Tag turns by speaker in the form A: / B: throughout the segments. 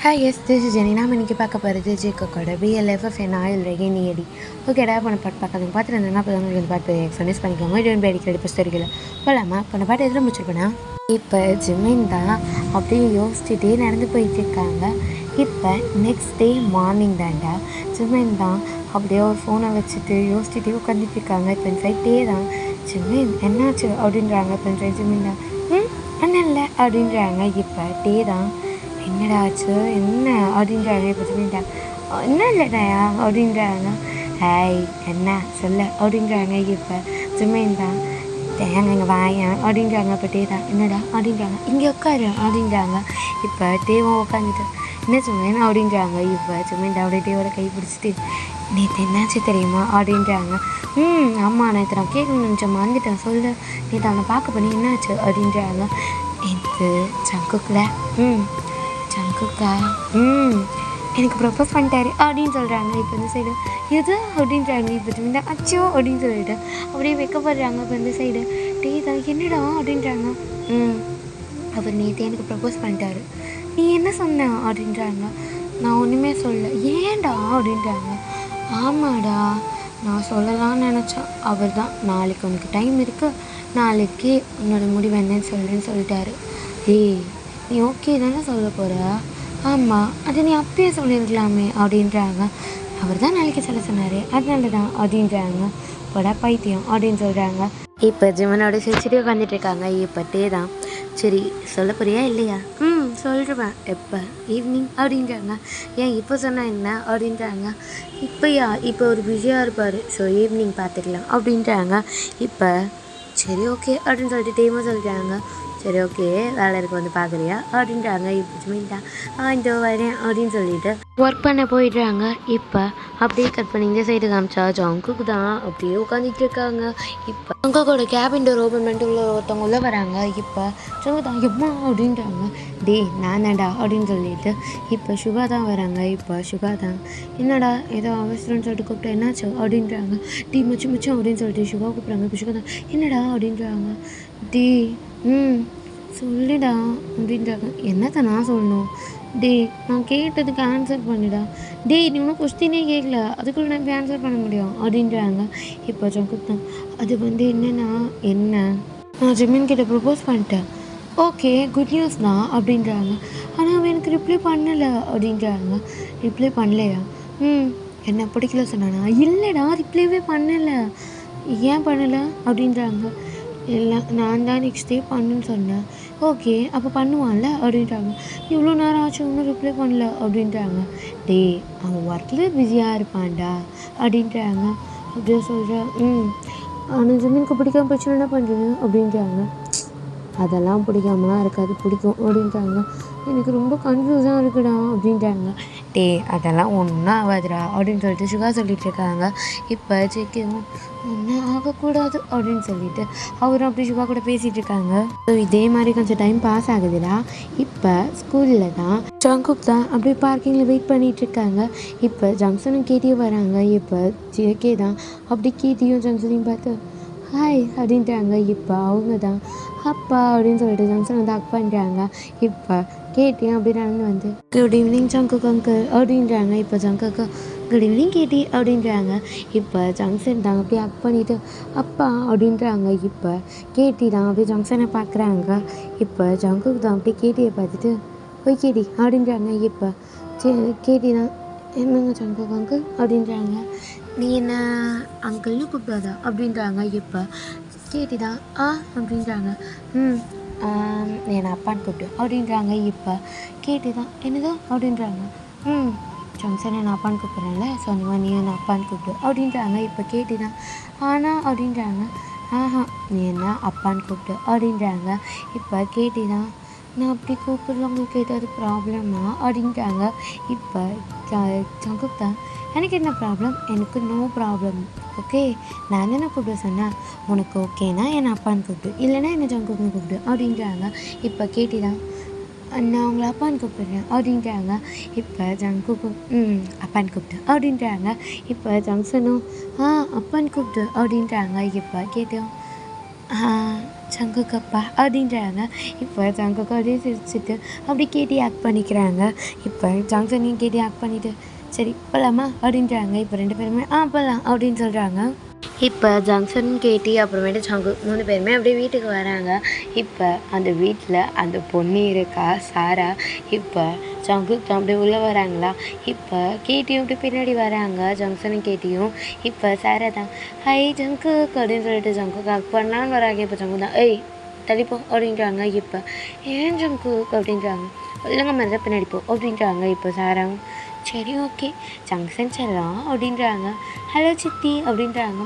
A: Hi, yes, this is Jenny. நான் இன்னைக்கு பார்க்க போகிறது ஜேக்கோட BLFF and ஆயில் ரெகெயின் ஏடி. ஓகேடா, போன பாட்டு பார்க்காதவங்க பார்த்துருந்தேன்னா அப்போ உங்களுக்கு இந்த பாட்டு எக்ஸ்பீரியன்ஸ் பண்ணிக்கோங்க. இது வந்து அடிக்கடி பஸ் தெரியல போகலாமா? போன பாட்டு எதில் முடிச்சிருப்பேனா? இப்போ ஜிம்மின் தான் அப்படியே யோசிச்சுட்டே நடந்து போயிட்டுருக்காங்க. இப்போ நெக்ஸ்ட் டே மார்னிங் தான்டா ஜிம்மின் தான் அப்படியே ஒரு ஃபோனை வச்சுட்டு யோசிச்சுட்டே உட்காந்துட்டு இருக்காங்க. இப்போ ஃப்ளைட் டே தான் ஜிம்மின் என்னாச்சு அப்படின்றாங்க. இப்போ ஜிம்மின் தான் ஒன்றும் இல்லை அப்படின்றாங்க. இப்போ டே தான் என்னடா ஆச்சு என்ன அப்படின்றாங்க. இப்போ சொல்லிட்டாங்க என்ன இல்லைடாயா அப்படின்றாங்க. ஹாய் என்ன சொல்ல அப்படின்றாங்க. இப்போ ஜிம்மின் தான் தேங்க இங்கே வாயன் அப்படின்றாங்க. இப்போ டே தான் என்னடா அப்படின்றாங்க. இங்கே உட்காரு அப்படின்றாங்க. இப்போ டேவும் உட்காந்துட்டு என்ன ஜிம்மின் அப்படின்றாங்க. இப்போ ஜிம்மின் அப்படியே டேவோட கை பிடிச்சிட்டு நேற்று என்னாச்சு தெரியுமா அப்படின்றாங்க. ஆமாம் நேற்று நான் கேட்கணும்னு நினச்சேன் மறந்துட்டேன் சொல்லு நேற்று அவனை பார்க்க பண்ணி என்னாச்சு அப்படின்றாங்க. நேற்று ஜங்குக்கில் ஜங்குக்கா எனக்கு ப்ரப்போஸ் பண்ணிட்டாரு அப்படின்னு சொல்கிறாங்க. இப்போ இந்த சைடு எது அப்படின்றாங்க. இப்போ இந்த அச்சோ அப்படின்னு சொல்லிட்டு அப்படியே வைக்கப்படுறாங்க. இப்போ இந்த சைடு டீ தான் என்னடா அப்படின்றாங்க. அவர் நேற்று எனக்கு ப்ரப்போஸ் பண்ணிட்டாரு நீ என்ன சொன்ன அப்படின்றாங்க. நான் ஒன்றுமே சொல்ல ஏன்டா அப்படின்றாங்க. ஆமாடா நான் சொல்லலாம்னு நினச்சேன் அவர் தான் நாளைக்கு உனக்கு டைம் இருக்குது நாளைக்கு உன்னோட முடிவு என்னன்னு சொல்லுன்னு சொல்லிட்டாரு. ஏய் நீ ஓகே தானே சொல்ல போகிற? ஆமாம் அது நீ அப்பயே சொல்லியிருக்கலாமே அப்படின்றாங்க. அவர் தான் நாளைக்கு சொல்ல சொன்னார் அதனால தான் அப்படின்றாங்க. போடா பைத்தியம் அப்படின்னு சொல்கிறாங்க. இப்போ ஜிம்மனோட சிரிச்சுட்டு உட்காந்துட்டு இருக்காங்க. இப்போ டே தான் சரி சொல்ல போறியா இல்லையா? சொல்லிடுவேன் எப்போ ஈவினிங் அப்படின்றாங்க. ஏன் இப்போ சொன்னால் என்ன அப்படின்றாங்க. இப்போயா இப்போ ஒரு பிஸியாக இருப்பார் ஸோ ஈவினிங் பார்த்துக்கலாம் அப்படின்றாங்க. இப்போ சரி ஓகே அப்படின்னு சொல்லிட்டு டேமாக சொல்லிட்டாங்க. சரி ஓகே வேலை இருக்க வந்து பார்க்குறியா அப்படின்றாங்க. இப்போ ஜிம்மின் இந்த வரேன் அப்படின்னு சொல்லிட்டு ஒர்க் பண்ண போயிடுறாங்க. இப்போ அப்படியே கட் பண்ணி இந்த சைடு காமிச்சா ஜங்குக்கு தான் அப்படியே உட்காந்துட்டு இருக்காங்க. இப்போ ஜங்குக்கோட கேபின் டோர் ஓப்பன் பண்ணிட்டு ஒருத்தவங்க உள்ளே வராங்க. இப்போ ஜங்கு தான் எம்மா அப்படின்றாங்க. டே நான் தான்டா அப்படின்னு சொல்லிட்டு இப்போ சுகா தான் வராங்க. இப்போ சுகா தான் என்னடா ஏதோ அவசரம்னு சொல்லிட்டு கூப்பிட்டா என்னாச்சு அப்படின்றாங்க. டீ மச்சு அப்படின்னு சொல்லிட்டு சுகா கூப்பிட்றாங்க. இப்போ சுகா தான் என்னடா அப்படின்றாங்க. டீ சொல்லிடா அப்படின்றாங்க. என்னத்தை நான் சொல்லணும்? டே நான் கேட்டதுக்கு ஆன்சர் பண்ணிடா. டே நீ ஒன்றும் கொஸ்டினே கேட்கல அதுக்குள்ளே நான் இப்போ ஆன்சர் பண்ண முடியும் அப்படின்றாங்க. இப்போ ஜங்குக் தான் அது வந்து என்னென்னா என்ன நான் ஜிம்மின் கிட்ட ப்ரப்போஸ் பண்ணிட்டேன் ஓகே குட் நியூஸ் தான் அப்படின்றாங்க. ஆனால் அவன் எனக்கு ரிப்ளை பண்ணலை அப்படின்றாங்க. ரிப்ளை பண்ணலையா? என்ன பிடிக்கல சொன்னானா? இல்லைடா ரிப்ளைவே பண்ணலை. ஏன் பண்ணலை அப்படின்றாங்க. இல்லை நான் தான் நெக்ஸ்ட் டே பண்ணுன்னு சொன்னேன். ஓகே அப்போ பண்ணுவான்ல அப்படின்றாங்க. இவ்வளோ நேரம் ஆச்சு ஒன்றும் ரிப்ளை பண்ணல அப்படின்றாங்க. டே அவன் ஒர்க்கில் பிஸியாக இருப்பான்டா அப்படின்றாங்க. அப்படியே சொல்கிறேன். ஆனால் ஜிம்மினுக்கு பிடிக்காம பிரச்சனை என்ன பண்ணுறது அப்படின்றாங்க. அதெல்லாம் பிடிக்காமலாம் இருக்காது பிடிக்கும் அப்படின்றாங்க. எனக்கு ரொம்ப கன்ஃபியூஸாக இருக்குடா அப்படின்றாங்க. டே அதெல்லாம் ஒன்றும் ஆகாதுடா அப்படின்னு சொல்லிட்டு சுகா சொல்லிட்டு இருக்காங்க. இப்போ ஜெய்க்கவும் ஒன்றும் ஆகக்கூடாது அப்படின்னு சொல்லிட்டு அவரும் அப்படி சுகா கூட பேசிகிட்டு இருக்காங்க. ஸோ இதே மாதிரி கொஞ்சம் டைம் பாஸ் ஆகுதுடா. இப்போ ஸ்கூலில் தான் ஜங்குக் தான் அப்படியே பார்க்கிங்கில் வெயிட் பண்ணிகிட்டு இருக்காங்க. இப்போ ஜங்ஷனும் கேட்டியும் வராங்க. இப்போ ஜேகே தான் அப்படி கேட்டியும் ஜங்ஷனையும் பார்த்து ஹாய் அப்படின்றாங்க. இப்போ அவங்க தான் அப்பா அப்படின்னு சொல்லிட்டு ஜங்ஷன் வந்து அக் பண்ணுறாங்க. இப்போ கேட்டியும் அப்படி நடந்து வந்து குட் ஈவினிங் ஜங்குக் அங்கிள் அப்படின்றாங்க. இப்போ ஜங்குக்கு குட் ஈவினிங் கேட்டி அப்படின்றாங்க. இப்போ ஜங்ஷன் தான் அப்படியே அக் பண்ணிவிட்டு அப்பா அப்படின்றாங்க. இப்போ கேட்டி தான் அப்படியே ஜங்ஷனை பார்க்குறாங்க. இப்போ ஜங்குக்கு தான் அப்படியே கேட்டியை பார்த்துட்டு போய் கேட்டி அப்படின்றாங்க. இப்போ கேட்டி தான் என்னங்க ஜங்குக் அங்கிள் அப்படின்றாங்க. நீ என்ன அங்கிள்னு கூப்பிடாதா அப்படின்றாங்க. இப்போ கேட்டி தான் அப்படின்றாங்க. என்னை அப்பான்னு கூப்பிட்டு அப்படின்றாங்க. இப்போ கேட்டி தான் என்னதான் அப்படின்றாங்க. ஜங்ஷன் என்னை அப்பான்னு கூப்பிட்றேன்ல ஸோ அந்த மாதிரி நீ என்னை அப்பான்னு கூப்பிடு அப்படின்றாங்க. இப்போ கேட்டி தான் ஆனால் அப்படின்றாங்க. நீ என்ன அப்பான்னு கூப்பிட்டு அப்படின்றாங்க. இப்போ கேட்டி தான் நான் அப்படி கூப்பிட்றேன் உங்களுக்கு ஏதாவது ப்ராப்ளமா அப்படின்றாங்க. இப்போ ஜங்குக் தான் எனக்கு என்ன ப்ராப்ளம்? எனக்கு நோ ப்ராப்ளம் ஓகே நான் என்ன கூப்பிட சொன்னேன் உனக்கு ஓகேனா என்னை அப்பான்னு கூப்பிடு இல்லைனா என்ன ஜங்குக்னு கூப்பிடு அப்படின்றாங்க. இப்போ கேட்டி தான் நான் உங்களை அப்பான்னு கூப்பிடுறேன் அப்படின்றாங்க. இப்போ ஜங்குக்கும் அப்பான்னு கூப்பிட்டு அப்படின்றாங்க. இப்போ ஜங்ஷனும் அப்பான்னு கூப்பிட்டு அப்படின்றாங்க. இப்போ கேட்டோம் சங்குக்கப்பா அப்படின்றாங்க. இப்போ சங்குக்கு அப்படியே சிரிச்சுட்டு அப்படி கேட்டி ஆக்ட் பண்ணிக்கிறாங்க. இப்போ ஜாங்சனையும் கேட்டி ஆக்ட் பண்ணிவிட்டு சரி போகலாமா அப்படின்றாங்க. இப்போ 2 பேருமே போகலாம் அப்படின்னு சொல்கிறாங்க. இப்போ ஜங்ஷன் கேட்டி அப்புறமேட்டு சங்கு 3 பேருமே அப்படியே வீட்டுக்கு வராங்க. இப்போ அந்த வீட்டில் அந்த பொண்ணு இருக்கா சாரா. இப்போ ஜங்குக்கு அப்படியே உள்ளே வராங்களா. இப்போ கேட்டியும் அப்படி பின்னாடி வராங்க, ஜங்ஷனும் கேட்டியும். இப்போ சாரா தான் ஹை ஜங்குக் அப்படின்னு சொல்லிட்டு ஜங்குக்கு ஹக் பண்ணலான்னு வராங்க. இப்போ ஜங்கு தான் ஏய் தள்ளிப்போ அப்படின்றாங்க. இப்போ ஏன் ஜங்குக் அப்படின்றாங்க. இல்லைங்க மாதிரி தான் பின்னாடி போ அப்படின்றாங்க. இப்போ சாரா சரி ஓகே ஜங்ஷன் செல்லம் அப்படின்றாங்க. ஹலோ சித்தி அப்படின்றாங்க.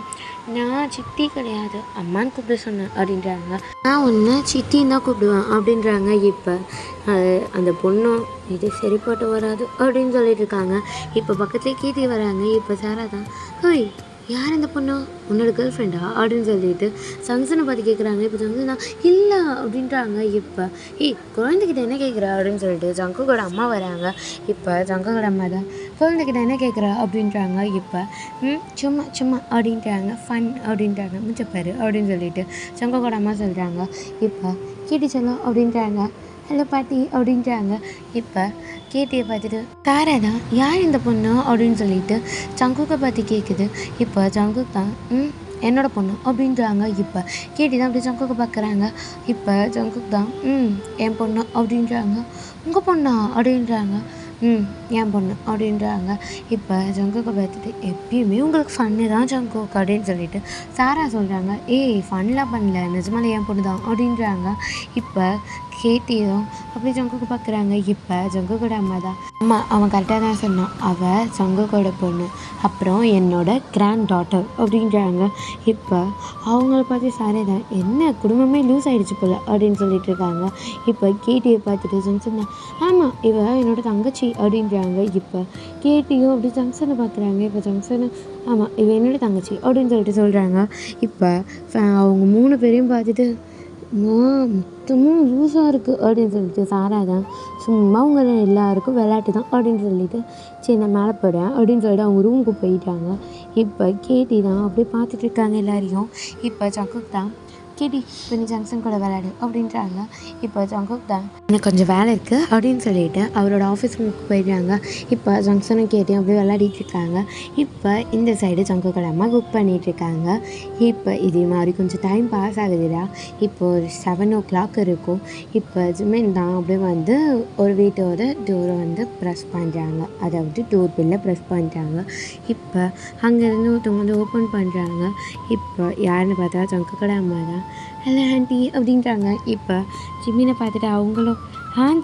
A: நான் சித்தி கிடையாது அம்மான்னு கூப்பிட சொன்னேன் அப்படின்றாங்க. நான் ஒன்று சித்தின்னு தான் கூப்பிடுவேன் அப்படின்றாங்க. இப்போ அந்த பொண்ணும் இது சரிப்பட்டு வராது அப்படின்னு சொல்லிட்டு இருக்காங்க. இப்போ பக்கத்துலேயே கீட்டி வராங்க. இப்போ சாரா தான் ஹோய் யார் இந்த பொண்ணு உன்னோட கேர்ள் ஃப்ரெண்டா அப்படின்னு சொல்லிட்டு ஜங்ஷனை பார்த்து கேட்குறாங்க. இப்போ ஜங்ஷன் தான் இல்லை அப்படின்றாங்க. இப்போ குழந்தைகிட்ட என்ன கேட்குறா அப்படின்னு சொல்லிட்டு ஜங்குக்கோட அம்மா வராங்க. இப்போ ஜங்குக்கோட அம்மா தான் குழந்தைகிட்ட என்ன கேட்குறா அப்படின்றாங்க. இப்போ சும்மா சும்மா அப்படின்றாங்க. ஃபன் அப்படின்றாங்க. முச்சப்பாரு அப்படின்னு சொல்லிட்டு ஜங்குக்கோட அம்மா சொல்கிறாங்க. இப்போ கீட்டி சொல்லும் அப்படின்றாங்க. ஹலோ பாட்டி அப்படின்றாங்க. இப்போ கேட்டியை பார்த்துட்டு சாரா தான் யார் இந்த பொண்ணு அப்படின்னு சொல்லிட்டு ஜங்குக்கை பார்த்து கேட்குது. இப்போ ஜங்குக் தான் என்னோடய பொண்ணு அப்படின்றாங்க. இப்போ கேட்டி தான் அப்படி ஜங்குக்கை பார்க்குறாங்க. இப்போ ஜங்குக் தான் என் பொண்ணு அப்படின்றாங்க. உங்கள் பொண்ணா அப்படின்றாங்க. என் பொண்ணு அப்படின்றாங்க. இப்போ ஜங்குக்கை பார்த்துட்டு எப்பயுமே உங்களுக்கு ஃபன்னு தான் ஜங்குக் அப்படின்னு சொல்லிட்டு சாரா சொல்கிறாங்க. ஃபன்லாம் பண்ணல நிஜமாலே என் பொண்ணு தான் அப்படின்றாங்க. இப்போ கேட்டியும் அப்படி ஜங்குக்கு பார்க்குறாங்க. இப்போ ஜங்குக்கோட அம்மா தான் அவன் கரெக்டாக தான் சொன்னான், அவள் ஜங்குக்கோட பொண்ணு, அப்புறம் என்னோட கிராண்ட் டாட்டர் அப்படின்றாங்க. இப்போ அவங்கள பார்த்து சாரே தான் என்ன குடும்பமே லூஸ் ஆகிடுச்சு போல் அப்படின்னு சொல்லிட்டு இருக்காங்க. இப்போ கேட்டியை பார்த்துட்டு ஜங்ஷன் தான் ஆமாம் இவ என்னோட தங்கச்சி அப்படின்றாங்க. இப்போ கேட்டியும் அப்படி ஜங்ஷனை பார்க்குறாங்க. இப்போ ஜங்ஷனு ஆமாம் இவ என்னோட தங்கச்சி அப்படின்னு சொல்லிட்டு சொல்கிறாங்க. இப்போ அவங்க 3 பேரையும் பார்த்துட்டு மொத்தமும் லூஸாக இருக்குது அப்படின்னு சொல்லிட்டு சாரா தான் சும்மா அவங்க எல்லாருக்கும் விளையாட்டு தான் அப்படின்னு சொல்லிட்டு சரி நான் மேலே போகிறேன் அப்படின்னு சொல்லிட்டு அவங்க ரூமுக்கு போயிட்டாங்க. இப்போ கேட்டி தான் அப்படியே பார்த்துட்ருக்காங்க எல்லாரையும். இப்போ ஜங்குக் தான் கேட்டி இப்போ நீ ஜங்ஷன் கூட விளையாடு அப்படின்றாங்க. இப்போ ஜங்குக் தான் எனக்கு கொஞ்சம் வேலை இருக்குது அப்படின்னு சொல்லிட்டு அவரோட ஆஃபீஸ்க்கு போயிடுறாங்க. இப்போ ஜங்ஷனும் கேட்டியும் அப்படியே விளையாடிட்டு இருக்காங்க. இப்போ இந்த சைடு ஜங்குக்கோட அம்மா குக் பண்ணிகிட்ருக்காங்க. இப்போ இதே மாதிரி கொஞ்சம் டைம் பாஸ் ஆகுதுடா. இப்போ ஒரு 7 o'clock இருக்கும். இப்போ ஜிமின் தான் அப்படியே வந்து ஒரு வீட்டோட டோரை வந்து ப்ரெஸ் பண்ணுறாங்க, அதாவது டோர் பில்லை ப்ரெஸ் பண்ணுறாங்க. இப்போ அங்கேருந்து ஒருத்தவங்க வந்து ஓப்பன் பண்ணுறாங்க. இப்போ யாருன்னு பார்த்தா ஜங்குக்கோட அம்மா தான். ஹலோ ஆண்டி அப்படின்றாங்க. இப்போ ஜிமினை பார்த்துட்டு அவங்களும்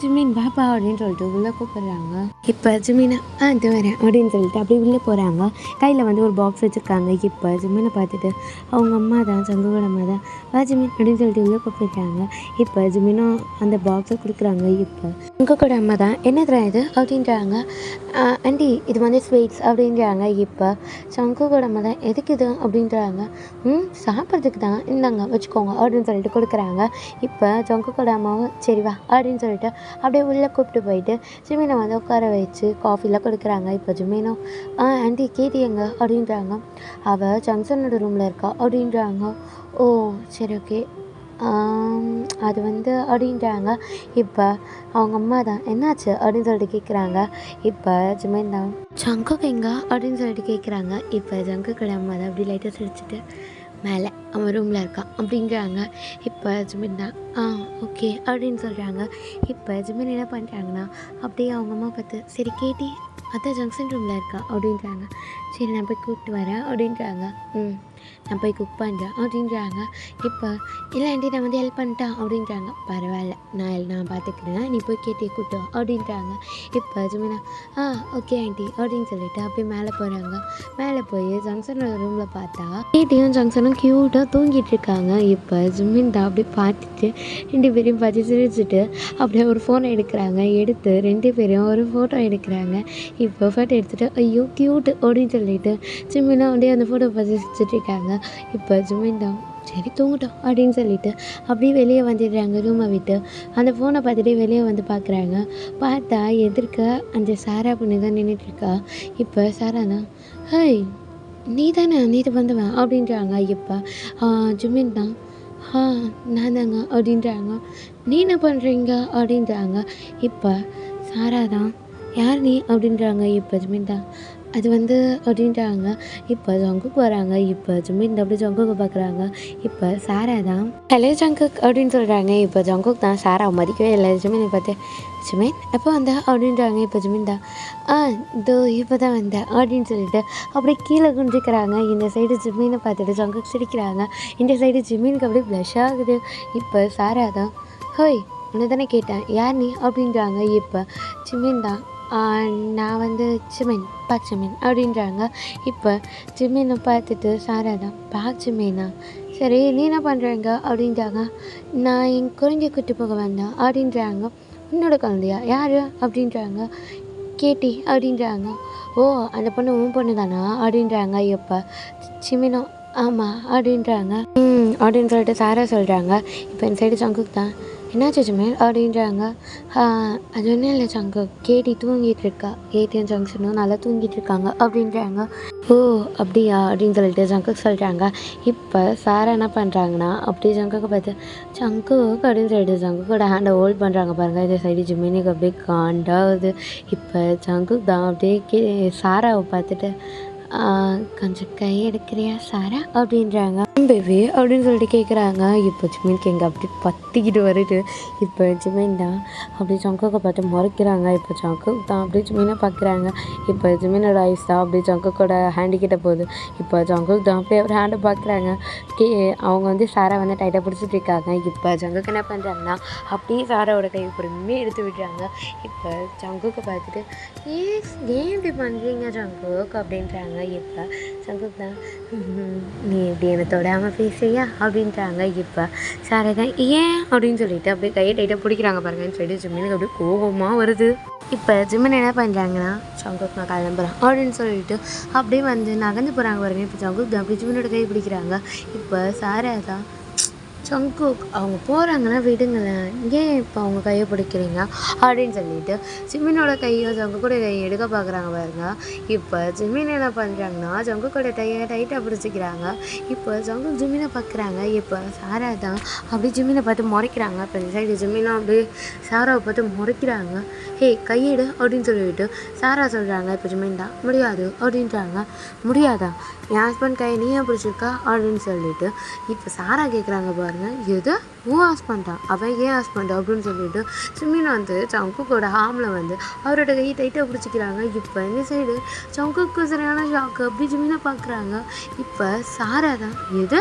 A: ஜிமின் பாப்பா அப்படின்னு சொல்லிட்டு உள்ளே கூப்பிட்றாங்க. இப்போ ஜிமினை இது வரேன் அப்படின்னு சொல்லிட்டு அப்படியே உள்ளே போகிறாங்க. கையில் வந்து ஒரு பாக்ஸ் வச்சுருக்காங்க. இப்போ ஜிமினை பார்த்துட்டு அவங்க அம்மா தான் ஜங்குக்கோட அம்மா தான் வா ஜிமின் அப்படின்னு சொல்லிட்டு உள்ளே கூப்பிட்றாங்க. இப்போ ஜிமினும் அந்த பாக்ஸை கொடுக்குறாங்க. இப்போ ஜங்குக்கோட அம்மா தான் என்னதுடா இது அப்படின்றாங்க. ஆண்டி இது வந்து ஸ்வீட்ஸ் அப்படின்றாங்க. இப்போ ஜங்குக்கோட அம்மா தான் எதுக்கு இது அப்படின்றாங்க. சாப்பிட்றதுக்கு தான் இந்தாங்க வச்சுக்கோங்க அப்படின்னு சொல்லிட்டு கொடுக்குறாங்க. இப்போ ஜங்குக்கோட அம்மாவும் சரி வா அப்படின்னு சொல்லிட்டு அப்படியே உள்ளே கூப்பிட்டு போயிட்டு ஜிமினை வந்து உட்கார வச்சு காஃபிலாம் கொடுக்குறாங்க. இப்போ ஜிமினும் ஆண்டி கேட்டி எங்க அப்படின்றாங்க. அவள் ஜங்ஷனோட ரூமில் இருக்கா அப்படின்றாங்க. ஓ சரி ஓகே அது வந்து அப்படின்றாங்க. இப்போ அவங்க அம்மா தான் என்னாச்சு அப்படின்னு சொல்லிட்டு கேட்குறாங்க. இப்போ ஜிமின் தான் ஜங்குக் எங்க அப்படின்னு சொல்லிட்டு கேட்குறாங்க. இப்போ ஜங்குக்கோட அம்மா தான் அப்படி லைட்டாக சிரிச்சிட்டு மேலே அவன் ரூமில் இருக்கான் அப்படின்றாங்க. இப்போ ஜிமின் தான் ஓகே அப்படின்னு சொல்கிறாங்க. இப்போ ஜிமின் என்ன பண்ணுறாங்கன்னா அப்படியே அவங்க அம்மா பார்த்து சரி கேட்டி அதான் ஜங்ஷன் ரூமில் இருக்கா அப்படின்றாங்க. சரி நான் போய் கூப்பிட்டு வரேன் அப்படின்றாங்க. நான் போய் குக் பண்ணுறேன் அப்படின்றாங்க. இப்போ இல்லை ஆண்டி நான் வந்து ஹெல்ப் பண்ணிட்டேன் அப்படின்றாங்க. பரவாயில்ல நான் பார்த்துக்கிறேன் நீ போய் கேட்டியை கூட்டு அப்படின்றாங்க. இப்போ ஜிமினா ஓகே ஆண்டி அப்படின்னு சொல்லிட்டு அப்படியே மேலே போகிறாங்க. மேலே போய் ஜங்ஷனோட ரூமில் பார்த்தா கேட்டியும் ஜங்ஷனும் க்யூட்டாக தூங்கிட்டு இருக்காங்க. இப்போ ஜிமின் தான் அப்படியே பார்த்துட்டு 2 பேரையும் பார்த்து சிரிச்சுட்டு அப்படியே ஒரு ஃபோனை எடுக்கிறாங்க. எடுத்து 2 பேரையும் ஒரு ஃபோட்டோ எடுக்கிறாங்க. இப்போ ஃபோட்டோ எடுத்துகிட்டு ஐயோ க்யூட் அப்படின்னு சொல்லிட்டு ஜிமினா அப்படியே அந்த ஃபோட்டோ பார்த்து சிரிச்சுட்டு இருக்காங்க. இப்போ ஜிமின் தான் சரி தூங்கட்டும் அப்படின்னு சொல்லிட்டு அப்படியே வெளியே வந்துடுறாங்க ரூமை விட்டு. அந்த ஃபோனை பார்த்துட்டு வெளியே வந்து பார்க்குறாங்க. பார்த்தா எதிர்க்க அந்த சாரா பொண்ணு தான் நின்றுட்டுருக்கா. இப்போ சாரானா ஹேய் நீ தானே நீ வந்தவன் அப்படின்றாங்க. இப்போ ஜிமின் தான் ஆ நான் தாங்க அப்படின்றாங்க. நீ என்ன பண்ணுறீங்க அப்படின்றாங்க. இப்போ சாரா தான். யார் நீ அப்படின்றாங்க. இப்போ ஜிமின் தான். அது வந்து அப்படின்றாங்க. இப்போ ஜங்குக் வராங்க. இப்போ ஜிமின் அப்படி ஜங்குக்கை பார்க்குறாங்க. இப்போ சாரா தான். ஹலோ ஜங்குக் அப்படின்னு சொல்கிறாங்க. இப்போ ஜங்குக் தான். சாரா மதிக்கவே இல்லை. ஜிமினை பார்த்து ஜிமின் எப்போ வந்தா அப்படின்றாங்க. இப்போ ஜிமின் தான். இதோ இப்போ தான் வந்தேன் அப்படின்னு சொல்லிட்டு அப்படியே கீழே குஞ்சிக்கிறாங்க. இந்த சைடு ஜிமினை பார்த்துட்டு ஜங்குக் சிரிக்கிறாங்க. இந்த சைடு ஜிமினுக்கு அப்படியே ப்ளஷ் ஆகுது. இப்போ சாரா தான். ஹோய் உன்னை தானே கேட்டேன் யார் நீ அப்படின்றாங்க. இப்போ ஜிமின் தான். நான் வந்து ஜிமின் பாக் ஜிமின் அப்படின்றாங்க. இப்போ ஜிமினை பார்த்துட்டு சாரா தான். பாக் ஜிமினா சரி நீ என்ன பண்ணுறீங்க அப்படின்றாங்க. நான் என் குழந்தைய கூட்டு போக வந்தேன் அப்படின்றாங்க. உன்னோட குழந்தையா யார் அப்படின்றாங்க. கேட்டி அப்படின்றாங்க. ஓ அந்த பொண்ணு உன் பொண்ணு தானா அப்படின்றாங்க. இப்போ ஜிமினோ ஆமாம் அப்படின்றாங்க. அப்படின்னு சொல்லிட்டு சாரா சொல்கிறாங்க. இப்போ என் சைடு ஜங்குக் தான். என்னாச்சு ஜிமின் அப்படின்றாங்க. அது ஒன்றும் இல்லை ஜங்குக், கேட்டி தூங்கிட்டு இருக்கா. ஏடிஎம் ஜங்ஷனும் நல்லா தூங்கிட்டு இருக்காங்க அப்படின்றாங்க. ஓ அப்படியா அப்படின்னு சொல்லிட்டு ஜங்குக் சொல்கிறாங்க. இப்போ சாரா என்ன பண்ணுறாங்கன்னா அப்படியே ஜங்குக்கை பார்த்து ஜங்குக் அப்படின்னு சொல்லிட்டு ஜங்குக்கோட ஹேண்டை ஹோல்ட் பண்ணுறாங்க பாருங்கள். இந்த சைடு ஜிமினுக்கு அப்படியே காண்டாகுது. இப்போ ஜங்குக் தான் அப்படியே சாராவை பார்த்துட்டு கொஞ்சம் கை எடுக்கிறியா சாரா அப்படின்றாங்க. பேபி அப்படின்னு சொல்லிட்டு கேட்குறாங்க. இப்போ ஜிமினுக்கு எங்கே அப்படி பற்றிக்கிட்டு வருது. இப்போ ஜிமின் தான் அப்படி ஜங்குக்கை பார்த்து முறைக்கிறாங்க. இப்போ ஜங்குக் தான் அப்படியே ஜிமினை பார்க்குறாங்க. இப்போ ஜிமினோட ஐஸ் தான் அப்படியே ஜங்குக்கோட ஹேண்டிக்கிட்ட போகுது. இப்போ ஜங்குக் தான் அப்படியே அவர் ஹேண்டை பார்க்குறாங்க. அவங்க வந்து சாரா வந்து டைட்டாக பிடிச்சிட்டு இருக்காங்க. இப்போ ஜங்குக் என்ன பண்ணுறாங்கன்னா அப்படியே சாராவோட கை பொறுமையாக எடுத்து விடுறாங்க. இப்போ ஜங்குக்கை பார்த்துட்டு ஏன் இப்படி பண்ணுறீங்க ஜங்குக் அப்படின்றாங்க. இப்போ ஜங்குக் தான் நீ இப்படி என்னை தொடாமல் பேசுறியா அப்படின்றாங்க. இப்போ சாரா தான் ஏன் அப்படின்னு சொல்லிட்டு அப்படியே கையை டைட்டாக பிடிக்கிறாங்க பாருங்கன்னு சொல்லிட்டு ஜிமினுக்கு அப்படியே கோபமாக வருது. இப்போ ஜிமின் என்ன பண்ணுறாங்கன்னா ஜங்குக் நான் கிளம்புறேன் அப்படின்னு சொல்லிட்டு அப்படியே வந்து நகர்ந்து போகிறாங்க பாருங்க. இப்போ ஜங்குக் தான் அப்படி ஜிமினோட கையை பிடிக்கிறாங்க. இப்போ சாரா தான் ஜங்குக் அவங்க போகிறாங்கன்னா விடுங்களேன், ஏன் இப்போ அவங்க கையை பிடிக்கிறீங்க அப்படின்னு சொல்லிட்டு ஜிமினோட கையை ஜங்குக்கோட கையை எடுக்க பார்க்குறாங்க பாருங்க. இப்போ ஜிமின் என்ன பண்ணுறாங்கன்னா ஜங்குக்கோட கையை டைட்டாக பிடிச்சிக்கிறாங்க. இப்போ ஜங்குக் ஜிமினை பார்க்குறாங்க. இப்போ சாரா தான் அப்படி ஜிமினை பார்த்து முறைக்கிறாங்க. இப்போ இந்த சைடு ஜிமினும் அப்படியே சாராவை பார்த்து முறைக்கிறாங்க. ஹே கையெடு அப்படின்னு சொல்லிட்டு சாரா சொல்கிறாங்க. இப்போ ஜிமின் தான் முடியாது அப்படின்றாங்க. முடியாதா என் ஹஸ்பண்ட் கையை நீ ஏன் பிடிச்சிருக்கா அப்படின்னு சொல்லிட்டு இப்போ சாரா கேட்குறாங்க பாருங்க. எது உன் ஹஸ்பண்டா அவன் ஏன் ஹஸ்பண்ட் அப்படின்னு சொல்லிட்டு ஜிமின் வந்து ஜங்குக்கோட ஹார்மில் வந்து அவரோட கையை டைட்டாக பிடிச்சிக்கிறாங்க. இப்போ இந்த சைடு ஜங்குக்கு சரியான ஷாக்கு அப்படி ஜிமினை பார்க்குறாங்க. இப்போ சாரா தான் எது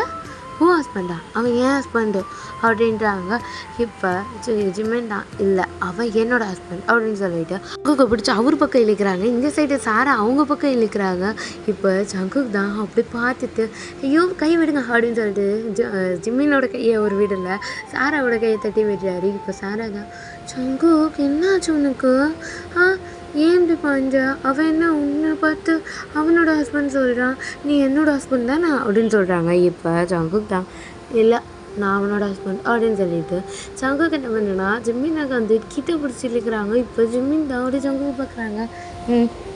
A: உன் ஹஸ்பண்டா அவன் ஏன் ஹஸ்பண்டு அப்படின்றாங்க. இப்போ ஜிமின் தான் இல்லை அவன் என்னோட ஹஸ்பண்ட் அப்படின்னு சொல்லிட்டு ஜங்குக்கை பிடிச்சி அவர் பக்கம் இழுக்கிறாங்க. இந்த சைடு சாரா அவங்க பக்கம் இழுக்கிறாங்க. இப்போ ஜங்குக் தான் அப்படி பார்த்துட்டு ஐயோ கை விடுங்க அப்படின்னு சொல்லிட்டு ஜிமினோட கையை ஒரு விடலை, சாராவோட கையை தட்டி விடுறாரு. இப்போ சாரா தான் ஜங்குக் என்னாச்சு உனக்கு ஏன் இப்படி பண்ணுற, அவன் என்ன உன்னை பார்த்து அவனோட ஹஸ்பண்ட் சொல்கிறான், நீ என்னோட ஹஸ்பண்ட் தானே அப்படின்னு சொல்கிறாங்க. இப்போ ஜங்குக் தான் இல்லை நான் அவனோட ஹஸ்பண்ட் அப்படின்னு சொல்லிட்டு ஜங்குக் என்ன பண்ணுறேன்னா ஜிமினாக்கு வந்து கிட்ட பிடிச்சி இழுக்கிறாங்க. இப்போ ஜிமின் தான் அப்படியே ஜங்குக்கு பார்க்குறாங்க.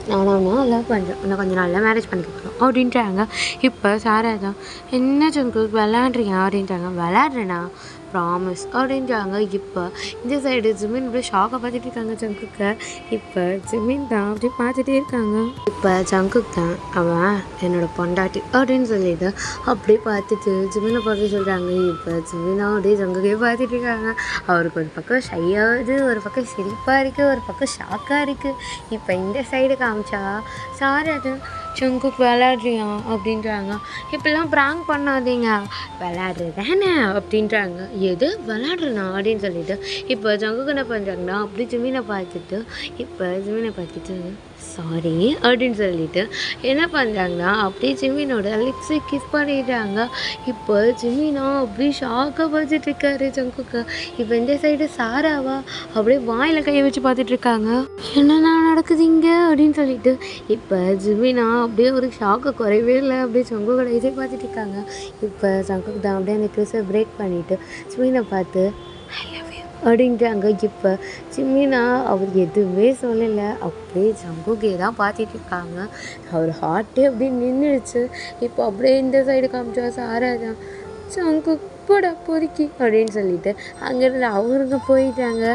A: நான் லவ் பண்ணுறேன், உன்னை கொஞ்சம் நாளில் மேரேஜ் பண்ணிக்க போகிறோம் அப்படின்றாங்க. இப்போ சாரா தான் என்ன ஜங்குக் விளையாடுறீங்க அப்படின்றாங்க. விளையாடுறேண்ணா ப்ராமிஸ் அப்படின்றாங்க. இப்போ இந்த சைடு ஜிமின் அப்படியே ஷாக்கை பார்த்துட்டு இருக்காங்க ஜங்குக்கை. இப்போ ஜிமின் தான் அப்படியே பார்த்துட்டே இருக்காங்க. இப்போ ஜங்குக் தான் அவன் என்னோட பொண்டாட்டி அப்படின்னு சொல்லிட்டு அப்படியே பார்த்துட்டு ஜிமினை பார்த்து சொல்கிறாங்க. இப்போ ஜிமினா அப்படியே ஜங்குக்கே பார்த்துட்டு இருக்காங்க. அவருக்கு ஒரு பக்கம் ஷையாகுது, ஒரு பக்கம் சிரிப்பாக இருக்குது, ஒரு பக்கம் ஷாக்காக இருக்குது. இப்போ இந்த சைடு காமிச்சா சாரா தான் ஜங்குக் விளையாடுறியா அப்படின்றாங்க. இப்பெல்லாம் ப்ராங்க் பண்ணாதீங்க விளையாடுறது தானே அப்படின்றாங்க. எது விளையாடுறேண்ணா அப்படின்னு சொல்லிட்டு இப்போ ஜங்குக் என்ன பண்ணுறாங்கன்னா அப்படி ஜிமினை பார்த்துட்டு இப்போ ஜிமினை பார்த்துட்டு சாரி அப்படின்னு சொல்லிட்டு என்ன பண்ணுறாங்கன்னா அப்படியே ஜிமினோட லிப்ஸை கிஸ் பண்ணிடுறாங்க. இப்போ ஜிமினா அப்படியே ஷாக்காக பார்த்துட்ருக்காரு ஜங்குக்கு. இப்போ இந்த சைடு சாராவா அப்படியே வாயில் கையை வச்சு பார்த்துட்ருக்காங்க. என்னென்ன நடக்குது இங்கே அப்படின்னு சொல்லிட்டு இப்போ ஜிமினா அப்படியே ஒரு ஷாக்கை குறையவே இல்லை, அப்படியே ஜங்குக்கோட இதை பார்த்துட்ருக்காங்க. இப்போ ஜங்குக் தான் அப்படியே அந்த கிறிஸை பிரேக் பண்ணிவிட்டு ஜிமினை பார்த்து ஐ லவ் யூ அப்படின்றாங்க. இப்போ ஜிமினா அவர் எதுவுமே சொல்லலை, அப்படியே ஜங்குக்கே தான் பார்த்துட்டு இருக்காங்க. அவர் ஹார்ட்டே அப்படியே நின்றுடுச்சு. இப்போ அப்படியே இந்த சைடு காமிச்சா சாரா தான் ஜங்குக் போடா பொறுக்கி அப்படின்னு சொல்லிட்டு அங்கேருந்து அவருங்க போயிட்டாங்க.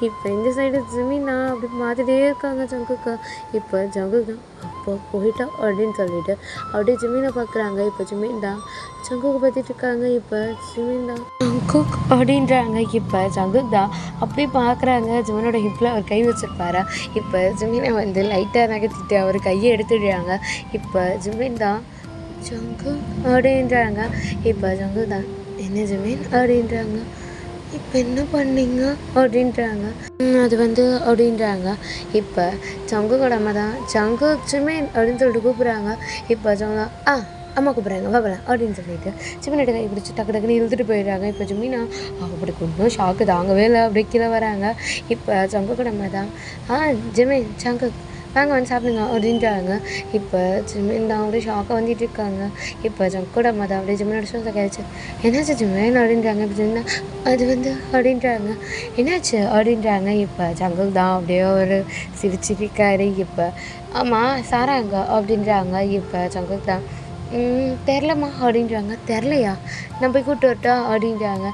A: இப்போ இந்த சைடு ஜிமினா அப்படி பார்த்துட்டே இருக்காங்க ஜங்குக்கா. இப்போ ஜங்குக்கு அப்போ போயிட்டா அப்படின்னு சொல்லிட்டு அப்படியே ஜிமினை பார்க்குறாங்க. இப்போ ஜிமின் தான் ஜங்குக்கு பார்த்துட்டு இருக்காங்க. இப்போ ஜிமின் தான் ஜங்குக் அப்படின்றாங்க. இப்போ ஜங்குக் தான் அப்படியே பார்க்குறாங்க. ஜிமினோட ஹிப்பில் அவர் கை வச்சிருப்பாரா. இப்போ ஜிமினை வந்து லைட்டாக நகர்த்திட்டு அவர் கையை எடுத்துடுறாங்க. இப்போ ஜிமின் தான் ஜங்குக் அப்படின்றாங்க. இப்போ ஜங்குக் தான் என்ன ஜிமின் அப்படின்றாங்க. இப்போ என்ன பண்ணீங்க அப்படின்றாங்க. அது வந்து அப்படின்றாங்க. இப்போ ஜங்குக்கோட அம்மா தான் ஜங்குக் ஜிமின் அப்படின்னு சொல்லிட்டு கூப்பிட்றாங்க. இப்போ ஜங்க அம்மா கூப்பிட்றாங்க வாபலாம் அப்படின்னு சொல்லிட்டு ஜிமினோட கை பிடிச்சி டக்கு டக்குன்னு இழுத்துட்டு போயிடுறாங்க. இப்போ ஜிமினா அப்படி கொஞ்சம் ஷாக்கு தாங்கவே இல்லை, அப்படி கீழே வராங்க. இப்போ ஜங்குக்கோட அம்மா தான் ஜிமின் ஜங்குக் வாங்க வந்து சாப்பிடுங்க அப்படின்றாங்க. இப்போ ஜிமின் தான் அப்படியே ஷாக்காக வந்துட்டு இருக்காங்க. இப்போ ஜங்கோட அம்மா தான் அப்படியே ஜிமினோட ஷோஸை கழிச்சு என்னாச்சு ஜிமின் அப்படின்றாங்க. இப்போ ஜிமின் தான் அது வந்து அப்படின்றாங்க. என்னாச்சு அப்படின்றாங்க. இப்போ ஜங்குக் தான் அப்படியே ஒரு சிரிச்சிருக்காரு. இப்போ ஆமாம் சாராங்க அப்படின்றாங்க. இப்போ ஜங்குக் தான் தெரிலம்மா அப்படின்றாங்க. தெரிலையா நான் போய் கூப்பிட்டு வரட்டா அப்படின்றாங்க.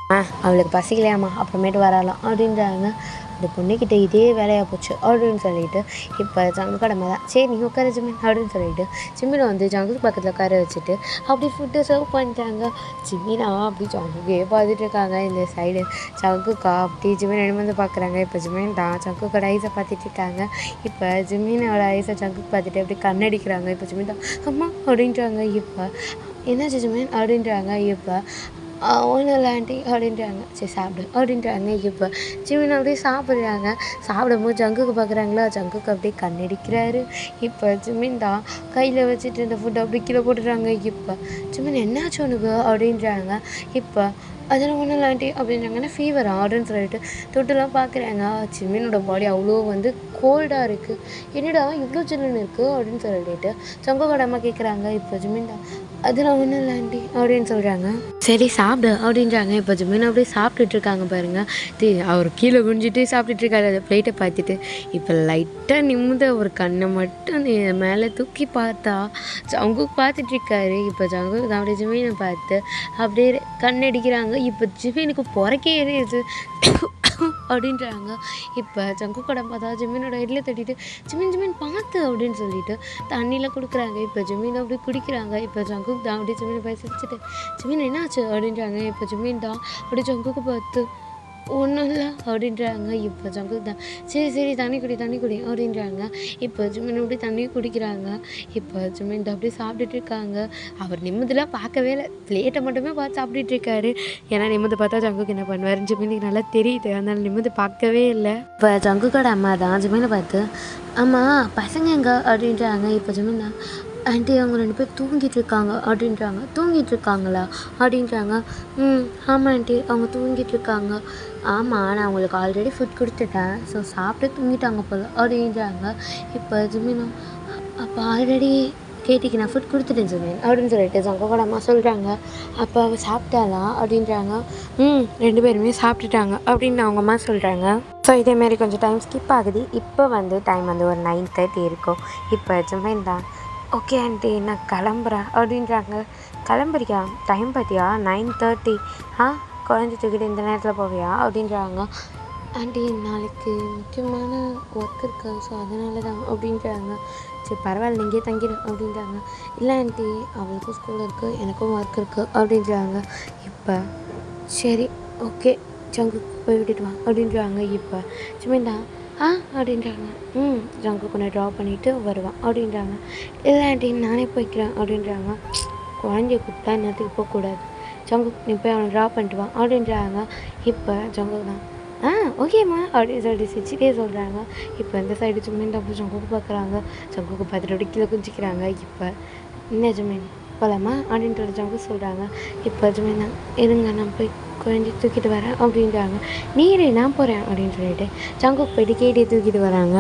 A: அவளுக்கு பசிக்கலையாம்மா அப்புறமேட்டு வரலாம் அப்படின்றாங்க. அந்த பொண்ணுக்கிட்ட இதே வேலையாக போச்சு அப்படின்னு சொல்லிட்டு இப்போ ஜங்குக்கோட அம்மா தான் சரி நீ உட்கார ஜிமின் அப்படின்னு சொல்லிட்டு ஜிமினை வந்து ஜங்குக்கு பக்கத்தில் உட்கார வச்சுட்டு அப்படி ஃபுட்டு சர்வ் பண்ணிட்டாங்க. ஜிமினா அப்படி ஜங்குக்கே பார்த்துட்டு இருக்காங்க. இந்த சைடு ஜங்குக்கா அப்படி ஜிமின் வந்து பார்க்குறாங்க. இப்போ ஜிமின் தான் ஜங்குக்கோட ஐஸை பார்த்துட்டு இருக்காங்க. இப்போ ஜிமினோட ஐஸை ஜங்குக்கு பார்த்துட்டு அப்படி கண்ணடிக்கிறாங்க. இப்போ ஜிமின் தான் அம்மா அப்படின்றாங்க. இப்போ என்னாச்சு ஜிமின் அப்படின்றாங்க. இப்போ ஒன்றும் இல்லை ஆண்டி அப்படின்றாங்க. சரி சாப்பிடு அப்படின்றாங்க. இப்போ ஜிமின் அப்படியே சாப்பிட்றாங்க. சாப்பிடும்போது ஜங்குக்கு பார்க்குறாங்களா, ஜங்குக்கு அப்படியே கண்ணடிக்கிறாரு. இப்போ ஜிமின் தான் கையில் வச்சுட்டு இந்த ஃபுட் அப்படி கீழே போட்டுறாங்க. இப்போ ஜிமின் என்னாச்சு உனக்கு அப்படின்றாங்க. இப்போ அதெல்லாம் ஒன்றும் இல்லை ஆண்டி அப்படின்றாங்கன்னா ஃபீவர் அப்படின்னு சொல்லிட்டு தொட்டுலாம் பார்க்குறாங்க. ஜிமினோட பாடி அவ்வளோ வந்து கோல்டாக இருக்குது. என்னடா இவ்வளோ ஜில்லுன்னு இருக்குது அப்படின்னு சொல்லிட்டு ஜங்குக்கோட அம்மா கேட்குறாங்க. இப்போ ஜிமின் தான் அதெல்லாம் ஒன்றும் இல்லை ஆண்டி அப்படின்னு சொல்கிறாங்க. சரி சாப்பிடு அப்படின்றாங்க. இப்போ ஜிமின் அப்படியே சாப்பிட்டுட்டு இருக்காங்க பாருங்கள். அவர் கீழே குனிஞ்சிட்டு சாப்பிட்டுட்டு இருக்காரு அந்த பிளேட்டை பார்த்துட்டு. இப்போ லைட்டாக நிமிந்த ஒரு கண்ணை மட்டும் மேலே தூக்கி பார்த்தா ஜங்குக் பார்த்துட்ருக்காரு. இப்போ ஜங்குக் தான் அப்படியே ஜிமினை பார்த்து அப்படியே கண்ணடிக்கிறாங்க. இப்போ ஜிமினுக்கு பொறக்கே எரியுது அப்படின்றாங்க. இப்போ ஜங்குக்கோட பார்த்தா ஜிமினோட இட்லி தட்டிட்டு ஜிமின் பார்த்து அப்படின்னு சொல்லிட்டு தண்ணியில் கொடுக்குறாங்க. இப்போ ஜிமின் அப்படி குடிக்கிறாங்க. இப்போ ஜங்குக் தான் அப்படியே ஜிமினை போய் சிரிச்சுட்டு ஜிமின் என்னாச்சு அப்படின்றாங்க. இப்போ ஜிமின் தான் அப்படியே ஜங்குக்கு பார்த்து ஒன்றும் இல்லை அப்படின்றாங்க. இப்போ ஜங்குக் தான் சரி தண்ணி குடி அப்படின்றாங்க. இப்போ ஜிமின் அப்படி தண்ணி குடிக்கிறாங்க. இப்போ ஜிமின் அப்படியே சாப்பிட்டுட்டு இருக்காங்க. அவர் நிம்மதிலாம் பார்க்கவே இல்லை, பிளேட்டை மட்டுமே பார்த்து சாப்பிட்டுட்டு இருக்காரு. ஏன்னா நிம்மதி பார்த்தா ஜங்குக் என்ன பண்ணுவார் ஜிமினுக்கு நல்லா தெரியுது, அதனால நிம்மதி பார்க்கவே இல்லை. இப்போ ஜங்குக்கோட அம்மா தான் ஜிமினை பார்த்து அம்மா பசங்க எங்க அப்படின்றாங்க. இப்போ ஜிமின் தான் ஆண்டி அவங்க 2 பேர் தூங்கிட்டு இருக்காங்க அப்படின்றாங்க. தூங்கிட்டு இருக்காங்களா அப்படின்றாங்க. ஆமாம் ஆண்டி அவங்க தூங்கிட்டு இருக்காங்க. ஆமாம் நான் அவங்களுக்கு ஆல்ரெடி ஃபுட் கொடுத்துட்டேன், ஸோ சாப்பிட்டு தூங்கிட்டாங்க போல் அப்படின்றாங்க. இப்போ ஜிமினா அப்போ ஆல்ரெடி கேட்டிக்கு நான் ஃபுட் கொடுத்துட்டேன் ஜிமின் அப்படின்னு சொல்லிட்டு ஜங்குக்கோட அம்மா சொல்கிறாங்க. அப்போ அவள் சாப்பிட்டாளா அப்படின்றாங்க. 2 பேருமே சாப்பிட்டுட்டாங்க அப்படின்னு அவங்க அம்மா சொல்கிறாங்க. ஸோ இதேமாரி கொஞ்சம் டைம் ஸ்கிப் ஆகுது. இப்போ வந்து டைம் வந்து ஒரு 9:30 இருக்கும். இப்போ ஜிமின் தான் ஓகே ஆண்டி நான் கிளம்புறேன் அப்படின்றாங்க. கிளம்புறியா டைம் பார்த்தியா 9:30 குழந்தை தூக்கிட்டு இந்த நேரத்தில் போவியா அப்படின்றாங்க. ஆண்டி நாளைக்கு முக்கியமான ஒர்க் இருக்கு, ஸோ அதனால தான் அப்படின்றாங்க. சரி பரவாயில்ல நீங்கே தங்கிடும் அப்படின்றாங்க. இல்லை ஆண்டி அவளுக்கும் ஸ்கூல் இருக்குது எனக்கும் ஒர்க் இருக்குது அப்படின்றாங்க. இப்போ சரி ஓகே ஜங்குக்கு போய் விட்டுட்டு வா அப்படின்றாங்க. இப்போ ஜிமின் தான் அப்படின்றாங்க. ஜங்குக்கு கொண்டு ட்ராப் பண்ணிவிட்டு வருவான் அப்படின்றாங்க. இல்லை ஆண்டி நானே போய்க்கிறேன் அப்படின்றாங்க. குழந்தைய கூப்பிட்டா நேரத்துக்கு போகக்கூடாது, ஜங்குக் நீ போய் அவனை ட்ராப் பண்ணிட்டு வா அப்படின்றாங்க. இப்போ ஜங்குக் தான் ஓகேம்மா அப்படின்னு சொல்லிட்டு சிரிச்சிட்டே சொல்கிறாங்க. இப்போ இந்த சைடு ஜிமின் அப்படி ஜங்குக்கு பார்க்குறாங்க. ஜங்குக்கு பார்த்துட்டு அப்படி கீழே குஞ்சிக்கிறாங்க. இப்போ என்ன ஜிமின் போகலாமா அப்படின்ட்டு ஜங்குக் சொல்கிறாங்க. இப்போ ஜிமின் தான் இருங்க நான் போய் குழந்தை தூக்கிட்டு வரேன் அப்படின்றாங்க. நீரே நான் போகிறேன் அப்படின்னு சொல்லிட்டு ஜங்குக் போய்ட்டு கேட்டியை தூக்கிட்டு வராங்க.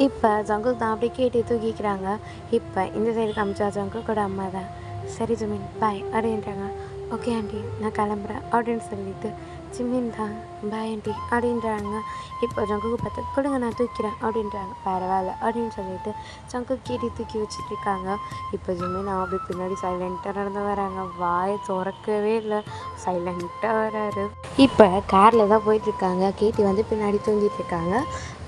A: இப்போ ஜங்குக் தான் அப்படியே கேட்டியை தூக்கிக்கிறாங்க. இப்போ இந்த சைடு காமிச்சா ஜங்குக்கோட அம்மா தான் சரி ஜிமின் பாய் அப்படின்றாங்க. ஓகே ஆண்டி நான் கிளம்புறேன் அப்படின்னு சொல்லிட்டு ஜிமின் தான் பாயண்டி அப்படின்றாங்க. இப்போ ஜங்குக்கு பார்த்து கொடுங்க நான் தூக்கிறேன் அப்படின்றாங்க. பரவாயில்ல அப்படின்னு சொல்லிட்டு ஜங்கு கீட்டி தூக்கி வச்சுட்டு இருக்காங்க. இப்போ ஜிமின் அப்படி பின்னாடி சைலண்ட்டாக நடந்து வராங்க. வாயை திறக்கவே இல்லை, சைலண்ட்டாக வராரு. இப்போ காரில் தான் போயிட்டுருக்காங்க. கேட்டி வந்து பின்னாடி தூங்கிட்டு இருக்காங்க.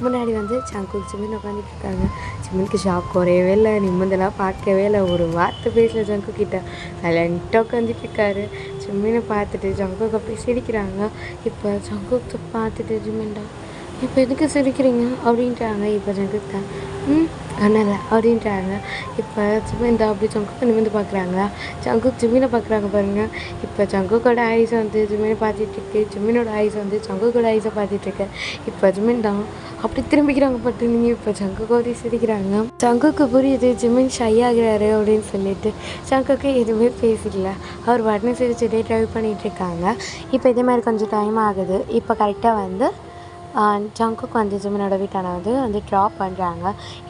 A: முன்னாடி வந்து ஜங்கு ஜிமின் உட்காந்துட்டு இருக்காங்க. ஜிமினுக்கு ஷாக் குறையவே இல்லை, நிம்மந்தெல்லாம் பார்க்கவே இல்லை, ஒரு வார்த்தை பேசல ஜங்கு கிட்ட. சைலண்ட்டாக உட்காந்துட்டு இருக்காரு. ஜிமினை பார்த்துட்டு ஜங்குக்கு அப்படி சிரிக்கிறாங்க. இப்போ ஜங்குக்கு பார்த்துட்டு ஜிமின்டா இப்போ எதுக்கு சிரிக்கிறீங்க அப்படின்றாங்க. இப்போ ஜங்குக்கு தான் அண்ணல அப்படின்றாங்க. இப்போ ஜிமின்டா அப்படி ஜங்குக்கு நிமிர்ந்து பார்க்குறாங்க. ஜங்குக்கு ஜிமினை பார்க்குறாங்க பாருங்கள். இப்போ ஜங்குக்கோட ஐஸ் வந்து ஜிமினை பார்த்துட்ருக்கு, ஜிமினோட ஐஸ் வந்து ஜங்குக்கோட ஐஸை பார்த்துட்ருக்கு. இப்போ ஜிமின்டா அப்படி திரும்பிக்கிறாங்க பட்டு நீங்கள். இப்போ ஜங்குக்கு ஓடி சிரிக்கிறாங்க. ஜங்குக்கு புரியுது ஜிமின் ஷை ஆகிறாரு அப்படின்னு சொல்லிட்டு ஜங்குக்கு எதுவுமே பேசிக்கல. அவர் உடனே சிரிச்சுட்டே ட்ரைவ் பண்ணிகிட்ருக்காங்க. இப்போ இதே மாதிரி கொஞ்சம் டைம் ஆகுது. இப்போ கரெக்டாக வந்து ஜங்குக்கு வந்து ஜிமினோட வீட்டான வந்து ட்ராப் பண்ணுறாங்க.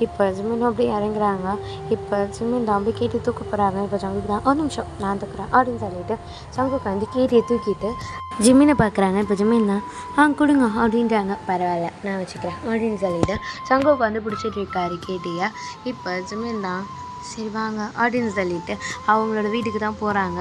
A: இப்போ ஜிமின் அப்படி இறங்குறாங்க. இப்போ ஜிமின் தான் அப்படி கேட்டி தூக்க போகிறாங்க. இப்போ ஜங்குக்கு தான் ஒரு நிமிஷம் நான் தூக்குறேன் அப்படின்னு சொல்லிட்டு ஜங்குக்கு வந்து கேட்டியை தூக்கிட்டு ஜிமினை பார்க்குறாங்க. இப்போ ஜிமின் தான் கொடுங்க அப்படின்றாங்க. பரவாயில்ல நான் வச்சுக்கிறேன் அப்படின்னு சொல்லிட்டு ஜங்குக்கு வந்து பிடிச்சிட்டு இருக்காரு கேட்டியை. இப்போ ஜிமின் தான் சரி வாங்க அப்படின்னு சொல்லிட்டு அவங்களோட வீட்டுக்கு தான் போகிறாங்க.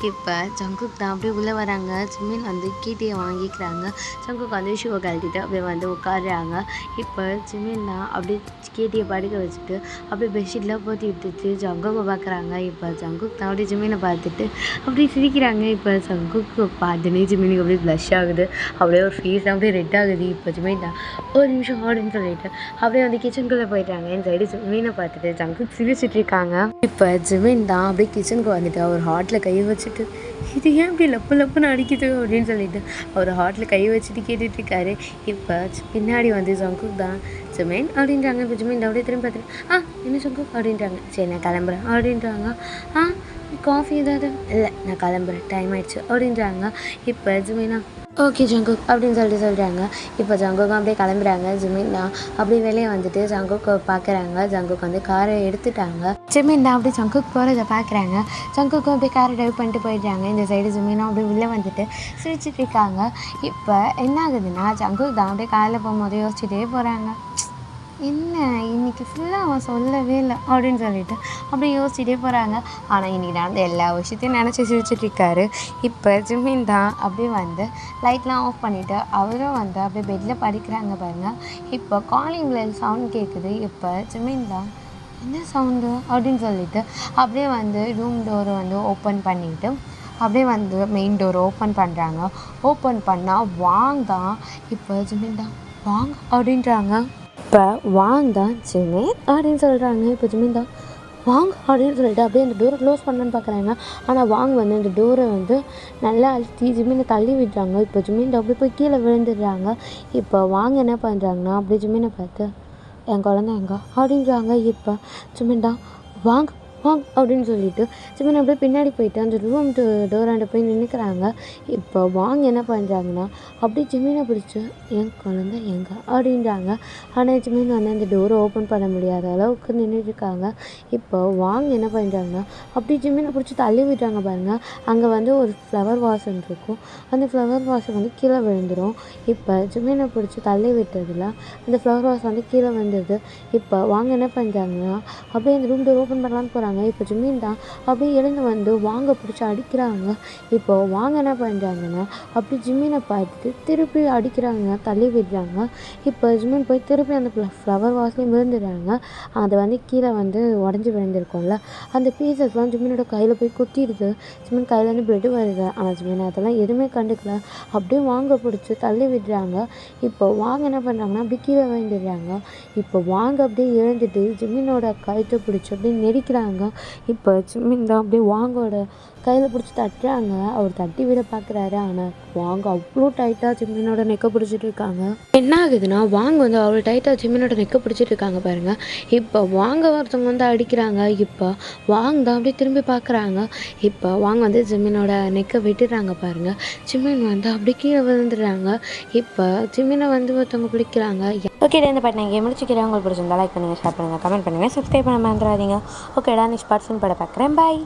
A: இப்போ ஜங்குக்கு தான் அப்படியே உள்ளே வராங்க. ஜிமின் வந்து கேட்டியை வாங்கிக்கிறாங்க. ஜங்குக்கு வந்து ஷூவை கழட்டிட்டு அப்படியே வந்து உட்காடுறாங்க. இப்போ ஜிமின் தான் அப்படியே கேட்டியை படுக்க வச்சுட்டு அப்படியே பெட்ஷீட்லாம் போற்றி விட்டுட்டு ஜங்குக்கு பார்க்குறாங்க. இப்போ ஜங்குக்கு தான் அப்படியே ஜிமினை பார்த்துட்டு அப்படியே சிரிக்கிறாங்க. இப்போ ஜங்குக்கு பார்த்துனே ஜிமினுக்கு அப்படியே ப்ளஷ் ஆகுது, அப்படியே ஒரு ஃபேஸ் அப்படியே ரெட் ஆகுது. இப்போ ஜிமின் தான் ஒரு நிமிஷம் அப்படின்னு சொல்லிட்டு அப்படியே வந்து கிச்சனுக்குள்ளே போயிட்டாங்க. இந்த சைடு ஜிமினை பார்த்துட்டு ஜங்குக்கு சிரிச்சிட்டு இருக்காங்க. இப்போ ஜிமின் தான் அப்படியே கிச்சனுக்கு வந்துட்டு அவர் ஹாட்டில் கை வச்சுட்டு இது ஏன் இப்படி லப்பு லப்புன்னு அடிக்குது அப்படின்னு சொல்லிட்டு அவர் ஹாட்டில் கை வச்சுட்டு கேட்டுட்ருக்காரு. இப்போ பின்னாடி வந்து ஜங்குக்கு தான் ஜிமின் அப்படின்றாங்க. இப்போ ஜிமின் அப்படியே திரும்பி பார்த்துட்டு என்ன ஜங்குக்கு அப்படின்றாங்க. சரி நான் கிளம்புறேன் அப்படின்றாங்க. காஃபி ஏதாவது இல்லை நான் கிளம்புறேன் டைம் ஆயிடுச்சு அப்படின்றாங்க. இப்போ ஜிமினா ஓகே ஜங்குக் அப்படின்னு சொல்கிறாங்க. இப்போ ஜங்குக்கு அப்படியே கிளம்புறாங்க. ஜிமின் தான் அப்படியே வெளியே வந்துட்டு ஜங்குக்கு பார்க்குறாங்க. ஜங்குக்கு வந்து காரை எடுத்துட்டாங்க. ஜிமின் தான் அப்படியே ஜங்குக்கு போகிறத பார்க்குறாங்க. ஜங்குக்கும் அப்படியே காரை ட்ரைவ் பண்ணிட்டு போயிடுறாங்க. இந்த சைடு ஜிமினும் அப்படியே உள்ளே வந்துட்டு சிரிச்சிட்டு இருக்காங்க. இப்போ என்ன ஆகுதுன்னா ஜங்குக்கு தான் அப்படியே காரில் போகும்போது யோசிச்சுட்டே போகிறாங்க. என்ன இன்றைக்கி ஃபுல்லாக அவன் சொல்லவே இல்லை அப்படின்னு சொல்லிட்டு அப்படியே யோசிச்சுட்டே போகிறாங்க. ஆனால் இன்றைக்கி நடந்த எல்லா விஷயத்தையும் நினச்சி சிரிச்சிட்ருக்காரு. இப்போ ஜிமின் தான் அப்படியே வந்து லைட்லாம் ஆஃப் பண்ணிவிட்டு அவரும் வந்து அப்படியே பெட்டில் படிக்கிறாங்க பாருங்கள். இப்போ காலிங் பெல் சவுண்ட் கேட்குது. இப்போ ஜிமின் தான் என்ன சவுண்டு அப்படின்னு சொல்லிட்டு அப்படியே வந்து ரூம் டோரை வந்து ஓப்பன் பண்ணிவிட்டு அப்படியே வந்து மெயின் டோர் ஓப்பன் பண்ணுறாங்க. ஓப்பன் பண்ணால் வாங்க தான். இப்போ ஜிமின் தான் வாங்க அப்படின்றாங்க. இப்போ வாங்க தான் ஜிமின் அப்படின்னு சொல்கிறாங்க. இப்போ ஜிமின் தான் வாங்க அப்படின்னு சொல்லிட்டு அப்படியே அந்த டோரை க்ளோஸ் பண்ணலான்னு பார்க்குறாங்க. ஆனால் வாங்க வந்து அந்த டோரை வந்து நல்லா அழுத்தி ஜிமினை தள்ளி விடுறாங்க. இப்போ ஜிமின் அப்படியே போய் கீழே விழுந்துடுறாங்க. இப்போ வாங்க என்ன பண்ணுறாங்கன்னா அப்படியே ஜிமினை பார்த்து என் குழந்தை எங்க அப்படின்றாங்க. இப்போ ஜிமின் தான் வாங்க வாங்க அப்படின்னு சொல்லிட்டு ஜிமின் அப்படியே பின்னாடி போயிட்டு அந்த ரூம் டோராண்ட போய் நின்றுக்கிறாங்க. இப்போ வாங்க என்ன பண்ணுறாங்கன்னா அப்படியே ஜிமினை பிடிச்சி என் குழந்தை எங்க அப்படின்றாங்க. ஆனால் ஜிமின் வந்து அந்த டோரை ஓப்பன் பண்ண முடியாத அளவுக்கு நின்றுட்டுருக்காங்க. இப்போ வாங்க என்ன பண்ணுறாங்கன்னா அப்படியே ஜிமினை பிடிச்சி தள்ளி விடுறாங்க பாருங்கள். அங்கே வந்து ஒரு ஃப்ளவர் வாசன் இருக்கும். அந்த ஃப்ளவர் வாசன் வந்து கீழே விழுந்துடும். இப்போ ஜிமினை பிடிச்சி தள்ளி விட்டதில் அந்த ஃப்ளவர் வாசன் வந்து கீழே வந்துடுது. இப்போ வாங்க என்ன பண்ணுறாங்கன்னா அப்படியே அந்த ரூம் டோர் ஓப்பன் பண்ணலான்னு போகிறாங்க. இப்போ ஜிமின் தான் அப்படியே எழுந்து வந்து வாங்க பிடிச்சி அடிக்கிறாங்க. இப்போ வாங்க என்ன பண்ணுறாங்கன்னா அப்படி ஜிமினை பார்த்துட்டு திருப்பி அடிக்கிறாங்க, தள்ளி விடுறாங்க. இப்போ ஜிமின் போய் திருப்பி அந்த ஃப்ளவர் வாஸ்லேயும் விழுந்துடுறாங்க. அதை வந்து கீழே வந்து உடஞ்சி விழுந்திருக்கோம்ல அந்த பீசஸ்லாம் ஜிமினோட கையில் போய் குத்திடுது. ஜிமின் கையில் வந்து பிளட் வருது. ஆனால் ஜிமின் அதெல்லாம் எதுவுமே கண்டுக்கல, அப்படியே வாங்க பிடிச்சி தள்ளி விடுறாங்க. இப்போ வாங்க என்ன பண்ணுறாங்கன்னா அப்படி கீழே விழுந்துடுறாங்க. இப்போ வாங்க அப்படியே எழுந்துட்டு ஜிமினோட கழுத்தை பிடிச்சி அப்படியே நெரிக்கிறாங்க. இப்போ ஜிமின் தான் அப்படியே வாங்கோட கையில் பிடிச்சி தட்டுறாங்க. அவர் தட்டி விட பார்க்குறாரு. ஆனால் வாங்க அவ்வளோ டைட்டாக ஜிமினோட நெக்க பிடிச்சிட்டு இருக்காங்க. என்ன ஆகுதுன்னா வாங்க வந்து அவ்வளோ டைட்டாக ஜிமினோட நெக்க பிடிச்சிட்டு இருக்காங்க பாருங்கள். இப்போ வாங்க ஒருத்தவங்க வந்து அடிக்கிறாங்க. இப்போ வாங்க தான் அப்படியே திரும்பி பார்க்குறாங்க. இப்போ வாங்க வந்து ஜிமினோட நெக்கை விட்டுடுறாங்க பாருங்கள். ஜிமின் வந்து அப்படியே கீழே விழுந்துடுறாங்க. இப்போ ஜிமினை வந்து ஒருத்தவங்க பிடிக்கிறாங்க. ஓகேடா இந்த பாட்டு நான் முடிச்சுக்கிறேன். உங்களுக்கு பிடிச்சிருந்தா லைக் பண்ணுங்கள், ஷேர் பண்ணுங்கள், கமெண்ட் பண்ணுங்கள், சப்ஸ்கிரைப் பண்ண மறந்துடாதீங்க. ஓகேடா நெக்ஸ்ட் பார்ட் படம் பார்க்குறேன். பாய்.